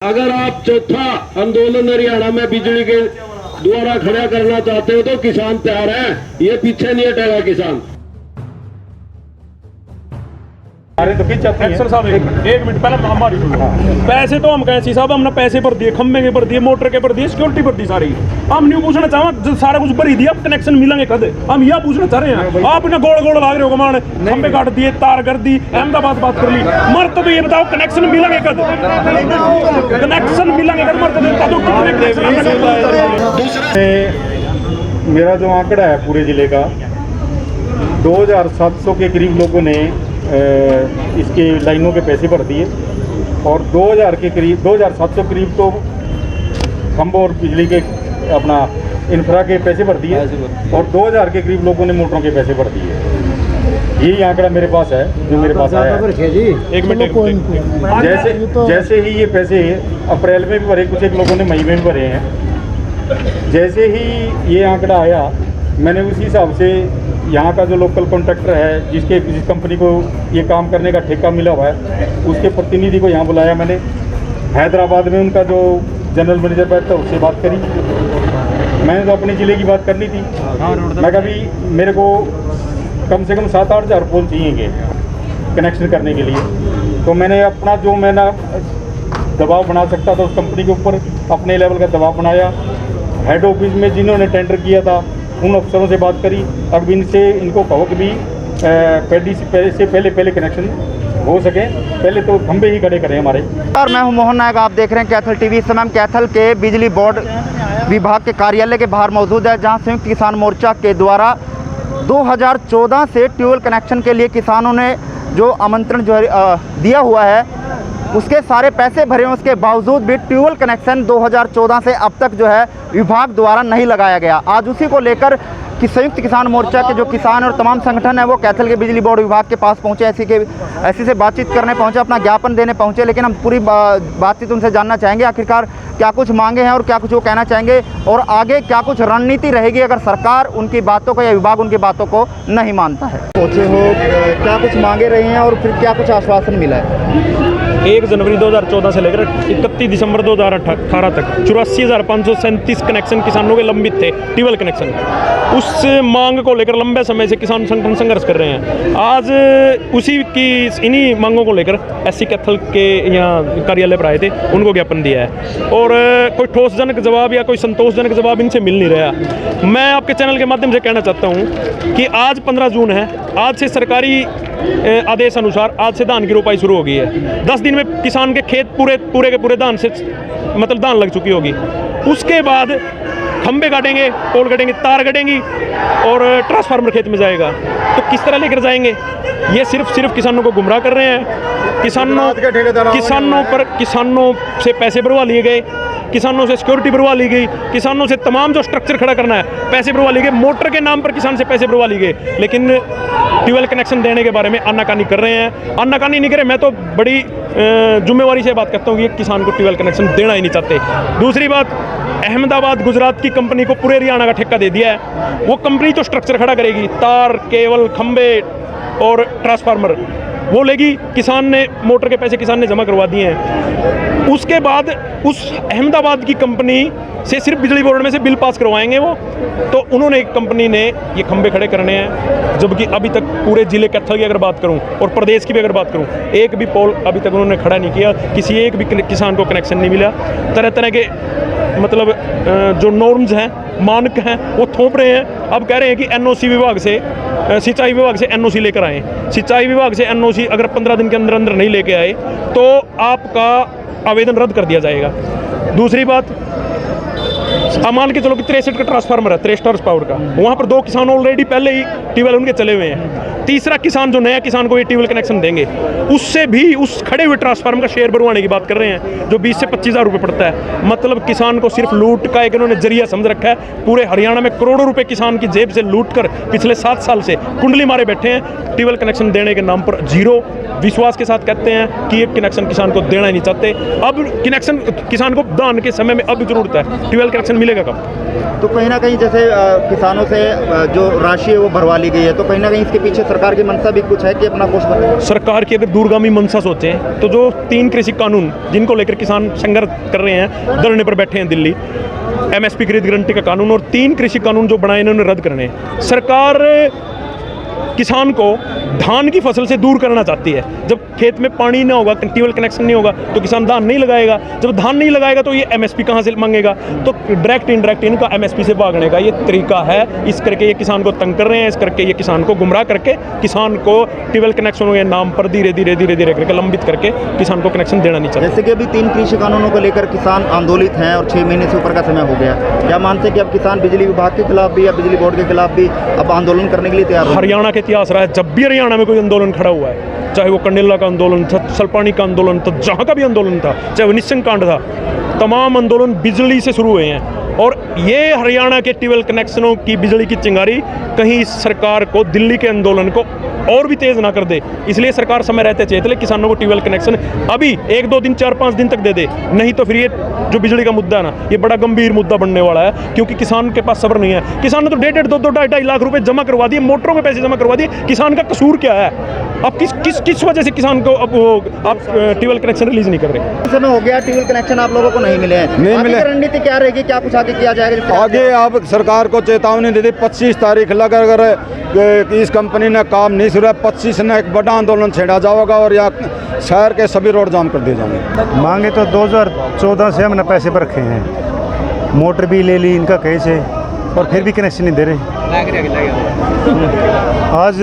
अगर आप चौथा आंदोलन हरियाणा में बिजली के द्वारा खड़ा करना चाहते हो तो किसान तैयार है, ये पीछे नहीं हटेगा किसान। अरे तो किस चाहते हैं साहब एक मिनट पहले हमारी सुनो। पैसे तो हम कहे साहब हमने पैसे भर दिए, खंबे के भर दिए, मोटर के भर दिए, सिक्योरिटी भर दी सारी। हम नहीं पूछना चाहते सारा कुछ भरी दिया, कनेक्शन मिलेंगे कद? हम यह पूछना चाह रहे हैं। आप इन्हें गोल गोल लाग रहे हो कमान, खंबे काट दिए, तार कर दी, अहमदाबाद बात कर ली। मर तो ये बताओ कनेक्शन मिलेंगे कद? कनेक्शन मिलेंगे कद? मर तो मेरा जो आंकड़ा है पूरे जिले का 2700 के करीब लोगों ने इसके लाइनों के पैसे भर दिए और 2000 के करीब 2700 करीब तो खंभों और बिजली के अपना इंफ्रा के पैसे भर दिए और 2000 के करीब लोगों ने मोटरों के पैसे भर दिए। यही आंकड़ा मेरे पास है जो मेरे पास आया है। एक मिनट जैसे ही ये पैसे अप्रैल में भी भरे, कुछ एक लोगों ने मई में भी भरे हैं। जैसे ही ये आंकड़ा आया मैंने उसी हिसाब से यहाँ का जो लोकल कॉन्ट्रैक्टर है जिस कंपनी को ये काम करने का ठेका मिला हुआ है उसके प्रतिनिधि को यहाँ बुलाया मैंने। हैदराबाद में उनका जो जनरल मैनेजर बैठता है उससे बात करी। मैंने तो अपने ज़िले की बात करनी थी। मैं कभी मेरे को कम से कम 7-8 हज़ार पोल चाहिए कनेक्शन करने के लिए। तो मैंने अपना जो मैंने दबाव बना सकता था उस कंपनी के ऊपर अपने लेवल का दबाव बनाया। हेड ऑफिस में जिन्होंने टेंडर किया था उन अफसरों से बात करी। अब इनको कहो कि भी पैडी से पहले कनेक्शन हो सके, पहले तो खंबे ही खड़े करें हमारे। और मैं हूं मोहन नायक, आप देख रहे हैं कैथल टीवी। इस समय हम कैथल के बिजली बोर्ड विभाग के कार्यालय के बाहर मौजूद है, जहां संयुक्त किसान मोर्चा के द्वारा 2014 से ट्यूबवेल कनेक्शन के लिए किसानों ने जो आमंत्रण जो दिया हुआ है उसके सारे पैसे भरे हैं। उसके बावजूद भी ट्यूबवेल कनेक्शन 2014 से अब तक जो है विभाग द्वारा नहीं लगाया गया। आज उसी को लेकर कि संयुक्त किसान मोर्चा के जो किसान और तमाम संगठन है वो कैथल के बिजली बोर्ड विभाग के पास पहुंचे, ऐसी से बातचीत करने पहुंचे, अपना ज्ञापन देने पहुंचे। लेकिन हम पूरी बातचीत उनसे जानना चाहेंगे आखिरकार क्या कुछ मांगे हैं और क्या कुछ वो कहना चाहेंगे और आगे क्या कुछ रणनीति रहेगी अगर सरकार उनकी बातों को या विभाग उनकी बातों को नहीं मानता है। पहुँचे हो, क्या कुछ मांगे रहे हैं और फिर क्या कुछ आश्वासन मिला है? 1 जनवरी 2014 से लेकर 31 दिसंबर 2018 तक 84,537 कनेक्शन किसानों के लंबित थे, ट्यूबवेल कनेक्शन। उस मांग को लेकर लंबे समय से किसान संगठन संघर्ष कर रहे हैं। आज इन्हीं मांगों को लेकर एससी कैथल के यहाँ कार्यालय पर आए थे, उनको ज्ञापन दिया है और कोई ठोसजनक जवाब या कोई संतोषजनक जवाब इनसे मिल नहीं रहा। मैं आपके चैनल के माध्यम से कहना चाहता हूँ कि आज 15 जून है, आज से सरकारी आदेश अनुसार आज से धान की रोपाई शुरू हो गई है। 10 दिन में किसान के खेत पूरे के पूरे धान से मतलब धान लग चुकी होगी। उसके बाद खंबे काटेंगे, पोल कटेंगे, तार कटेंगी और ट्रांसफार्मर खेत में जाएगा। तो किस तरह लेकर जाएंगे? ये सिर्फ किसानों को गुमराह कर रहे हैं। किसानों से पैसे भरवा लिए गए, किसानों से सिक्योरिटी भरवा ली गई, किसानों से तमाम जो स्ट्रक्चर खड़ा करना है पैसे भरवा लिए गए, मोटर के नाम पर किसान से पैसे भरवा लिए गए। लेकिन ट्यूबवेल कनेक्शन देने के बारे में आनाकानी कर रहे हैं। आनाकानी नहीं करे, मैं तो बड़ी जिम्मेवारी से बात करता हूँ कि किसान को ट्यूबवेल कनेक्शन देना ही नहीं चाहते। दूसरी बात, अहमदाबाद गुजरात की कंपनी को पूरे हरियाणा का ठेका दे दिया है। वो कंपनी जो स्ट्रक्चर खड़ा करेगी, तार, केबल, खंबे और ट्रांसफार्मर, वो लेगी। किसान ने मोटर के पैसे किसान ने जमा करवा दिए हैं। उसके बाद उस अहमदाबाद की कंपनी से सिर्फ बिजली बोर्ड में से बिल पास करवाएंगे वो। तो उन्होंने एक कंपनी ने ये खंबे खड़े करने हैं, जबकि अभी तक पूरे जिले कैथल की अगर बात करूं और प्रदेश की भी अगर बात करूं, एक भी पोल अभी तक उन्होंने खड़ा नहीं किया, किसी एक भी किसान को कनेक्शन नहीं मिला। तरह तरह के मतलब जो नॉर्म्स हैं, मानक हैं, वो थोप रहे हैं। अब कह रहे हैं कि एनओसी विभाग से, सिंचाई विभाग से एनओसी लेकर आए। सिंचाई विभाग से एनओसी अगर 15 दिन के अंदर नहीं लेके आए तो आपका आवेदन रद्द कर दिया जाएगा। दूसरी बात, मान के चलो कि 63 का ट्रांसफार्मर है, 63 हॉर्स पावर का, वहाँ पर 2 किसान ऑलरेडी पहले ही ट्यूबवेल उनके चले हुए हैं। तीसरा किसान जो नया किसान को ये ट्यूबवेल कनेक्शन देंगे उससे भी उस खड़े हुए ट्रांसफार्मर का शेयर भरवाने की बात कर रहे हैं, जो 20 से 25 हज़ार रुपये पड़ता है। मतलब किसान को सिर्फ लूट का एक इन्होंने जरिया समझ रखा है। पूरे हरियाणा में करोड़ों रुपए किसान की जेब से लूट कर पिछले 7 साल से कुंडली मारे बैठे हैं। ट्यूबवेल कनेक्शन देने के नाम पर जीरो विश्वास के साथ कहते हैं कि ये कनेक्शन किसान को देना ही नहीं चाहते। अब कनेक्शन किसान को धान के समय में अब जरूरत है, ट्यूबवेल कनेक्शन मिलेगा कब? तो कहीं ना कहीं जैसे किसानों से जो राशि है वो भरवा ली गई है, तो कहीं ना कहीं इसके पीछे सरकार की मंशा भी कुछ है कि अपना कुछ बने? सरकार की अगर दूरगामी मंशा सोचें तो जो 3 कृषि कानून जिनको लेकर किसान संघर्ष कर रहे हैं, धरने पर बैठे हैं दिल्ली, एमएसपी खरीद गारंटी का कानून और 3 कृषि कानून जो बनाए इन्होंने रद्द करने हैं। सरकार किसान को धान की फसल से दूर करना चाहती है। जब खेत में पानी ना होगा, ट्यूबवेल कनेक्शन नहीं होगा तो किसान धान नहीं लगाएगा। जब धान नहीं लगाएगा तो ये एमएसपी कहाँ से मांगेगा? तो डायरेक्ट इनडायरेक्ट इनका एमएसपी से भागने का ये तरीका है। इस करके ये किसान को तंग कर रहे हैं, इस करके ये किसान को गुमराह करके किसान को ट्यूबवेल कनेक्शन के नाम पर धीरे धीरे करके लंबित करके किसान को कनेक्शन देना नहीं चाहते। जैसे कि अभी 3 कृषि कानूनों को लेकर किसान आंदोलित हैं और 6 महीने से ऊपर का समय हो गया, क्या मानते हैं कि अब किसान बिजली विभाग के खिलाफ भी या बिजली बोर्ड के खिलाफ भी अब आंदोलन करने के लिए तैयार हो? हरियाणा का इतिहास रहा है, जब भी हरियाणा में कोई आंदोलन खड़ा हुआ है, चाहे वो कंडेला का आंदोलन था, सलपानी का आंदोलन था, जहाँ का भी आंदोलन था, चाहे वो निस्संग कांड था, तमाम आंदोलन बिजली से शुरू हुए हैं। और ये हरियाणा के ट्यूबवेल कनेक्शनों की बिजली की चिंगारी कहीं सरकार को दिल्ली के आंदोलन को और भी तेज़ ना कर दे, इसलिए सरकार समय रहते चेत ले किसानों को ट्यूबवेल कनेक्शन अभी 1-2 दिन 4-5 दिन तक दे दे, नहीं तो फिर ये जो बिजली का मुद्दा है ना, ये बड़ा गंभीर मुद्दा बनने वाला है। क्योंकि किसान के पास सब्र नहीं है। किसान ने तो 1.5, 2-2, 2.5 लाख रुपए जमा करवा दिए, मोटरों में पैसे जमा करवा दिए। किसान का कसूर क्या है? अब किस वजह से किसान को अब आप ट्यूबवेल कनेक्शन रिलीज नहीं कर रहे? समय हो गया, ट्यूबवेल कनेक्शन आप लोगों को नहीं मिले हैं, नहीं आगे मिले। की रणनीति क्या रहेगी? क्या कुछ आगे किया जाएगा? आगे आप सरकार को चेतावनी दे दी, 25 तारीख लग, अगर इस कंपनी ने काम नहीं शुरू 25 ने एक बड़ा आंदोलन छेड़ा जाएगा और यहाँ शहर के सभी रोड जाम कर दिए जाएंगे। मांगे तो 2014 से हमने पैसे पर रखे हैं, मोटर भी ले ली इनका कहीं से और फिर भी कनेक्शन नहीं दे रहे। आज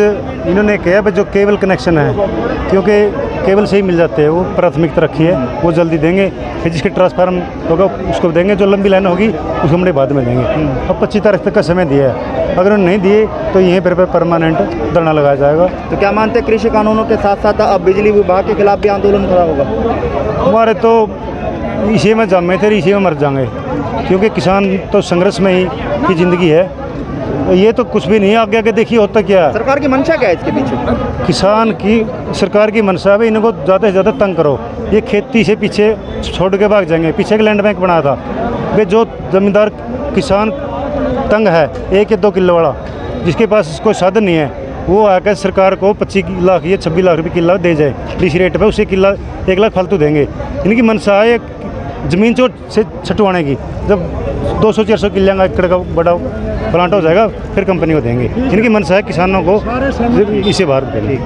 इन्होंने कहा भाई जो केबल कनेक्शन है, क्योंकि केबल से ही मिल जाते हैं, वो प्राथमिकता रखी है, वो जल्दी देंगे। फिर जिसके ट्रांसफार्म होगा उसको देंगे, जो लंबी लाइन होगी उसको हमने बाद में देंगे। अब 25 तारीख तक का समय दिया है, अगर उन्होंने नहीं दिए तो यहीं पर परमानेंट धरना लगाया जाएगा। तो क्या मानते हैं कृषि कानूनों के साथ साथ अब बिजली विभाग के खिलाफ भी आंदोलन खड़ा होगा? हमारे तो इसी में जमे थे, इसी में मर जाएंगे, क्योंकि किसान तो संघर्ष में ही की ज़िंदगी है। ये तो कुछ भी नहीं है, आगे आगे देखिए होता क्या है। सरकार की मंशा क्या है इसके पीछे? किसान की सरकार की मंशा है इनको ज़्यादा से ज़्यादा तंग करो। ये खेती से पीछे छोड़ के भाग जाएंगे। पीछे के लैंड बैंक बनाया था वे, जो ज़मींदार किसान तंग है 1 या 2 किलो वाला, जिसके पास कोई साधन नहीं है, वो आकर सरकार को 25 लाख या 26 लाख रुपये किला दे जाए डीसी रेट पे, उसे किला 1 लाख फालतू देंगे। इनकी मंशा है ज़मीन चोट से छटवाने की। जब 200-400 किले का एकड़ का बड़ा प्लांट हो जाएगा फिर कंपनी को देंगे। इनकी मंशा है किसानों को इसे बाहर देंगे।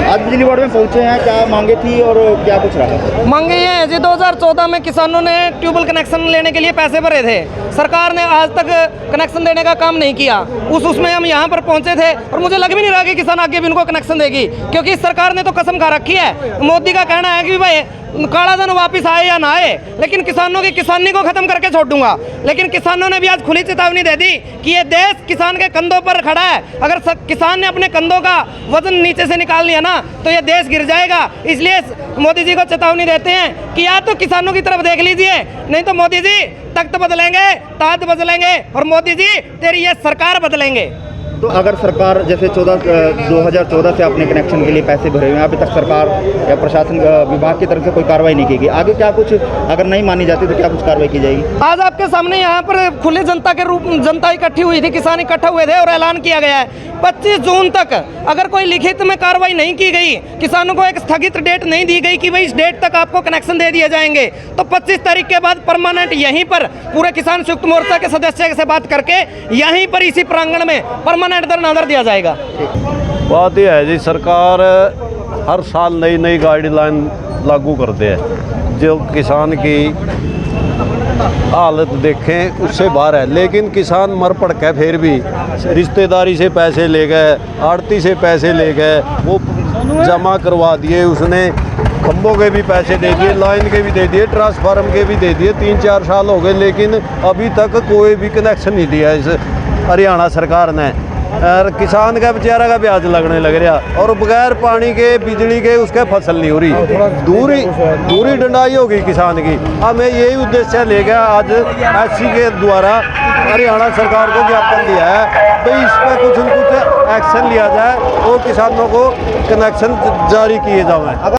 आज बिजली बोर्ड में पहुंचे हैं, क्या मांगे थी और क्या कुछ रहा? मांगे ये है जी, 2014 में किसानों ने ट्यूबवेल कनेक्शन लेने के लिए पैसे भरे थे, सरकार ने आज तक कनेक्शन देने का काम नहीं किया। उसमें हम यहाँ पर पहुँचे थे और मुझे लग भी नहीं रहा कि किसान आगे भी उनको कनेक्शन देगी, क्योंकि सरकार ने तो कसम खा रखी है। मोदी का कहना है कि भाई काला धन वापस आए या ना आए, लेकिन किसानों की किसानी को खत्म करके छोड़ दूंगा। लेकिन किसानों ने भी आज खुली चेतावनी दे दी कि ये देश किसान के कंधों पर खड़ा है। अगर किसान ने अपने कंधों का वजन नीचे से निकाल लिया ना तो ये देश गिर जाएगा। इसलिए मोदी जी को चेतावनी देते हैं कि या तो किसानों की तरफ देख लीजिए, नहीं तो मोदी जी तख्त बदलेंगे, ताज बदलेंगे और मोदी जी तेरी ये सरकार बदलेंगे। तो अगर सरकार जैसे 2014 से अपने कनेक्शन के लिए पैसे भरे हुए हैं, अभी तक सरकार या प्रशासन विभाग की तरफ से कोई कार्रवाई नहीं की गई, आगे क्या कुछ अगर नहीं मानी जाती तो क्या कुछ कार्रवाई की जाएगी? आज आपके सामने यहाँ पर खुले जनता के रूप जनता इकट्ठी हुई थी, किसान इकट्ठा हुए थे और ऐलान किया गया है 25 जून तक अगर कोई लिखित में कार्रवाई नहीं की गई, किसानों को एक स्थगित डेट नहीं दी गई कि भाई इस डेट तक आपको कनेक्शन दे दिए जाएंगे, तो 25 तारीख के बाद परमानेंट यहीं पर पूरे किसान संयुक्त मोर्चा के सदस्य से बात करके यहीं पर इसी प्रांगण में परमानेंट धरना दिया जाएगा। बात यह है जी, सरकार हर साल नई नई गाइडलाइन लागू करते हैं, जो किसान की हालत देखें उससे बाहर है। लेकिन किसान मर पड़का है, फिर भी रिश्तेदारी से पैसे ले गए, आड़ती से पैसे ले गए, वो जमा करवा दिए, उसने खंभों के भी पैसे दे दिए, लाइन के भी दे दिए, ट्रांसफार्म के भी दे दिए। 3-4 साल हो गए, लेकिन अभी तक कोई भी कनेक्शन नहीं दिया इस हरियाणा सरकार ने। और किसान का बेचारा का ब्याज लगने लग रहा, और बगैर पानी के बिजली के उसके फसल नहीं हो रही। दूरी डंडाई होगी किसान की। हमें यही उद्देश्य लेकर आज एससी के द्वारा हरियाणा सरकार को ज्ञापन दिया है भाई इस पर कुछ न कुछ एक्शन लिया जाए और किसानों को कनेक्शन जारी किए जाए।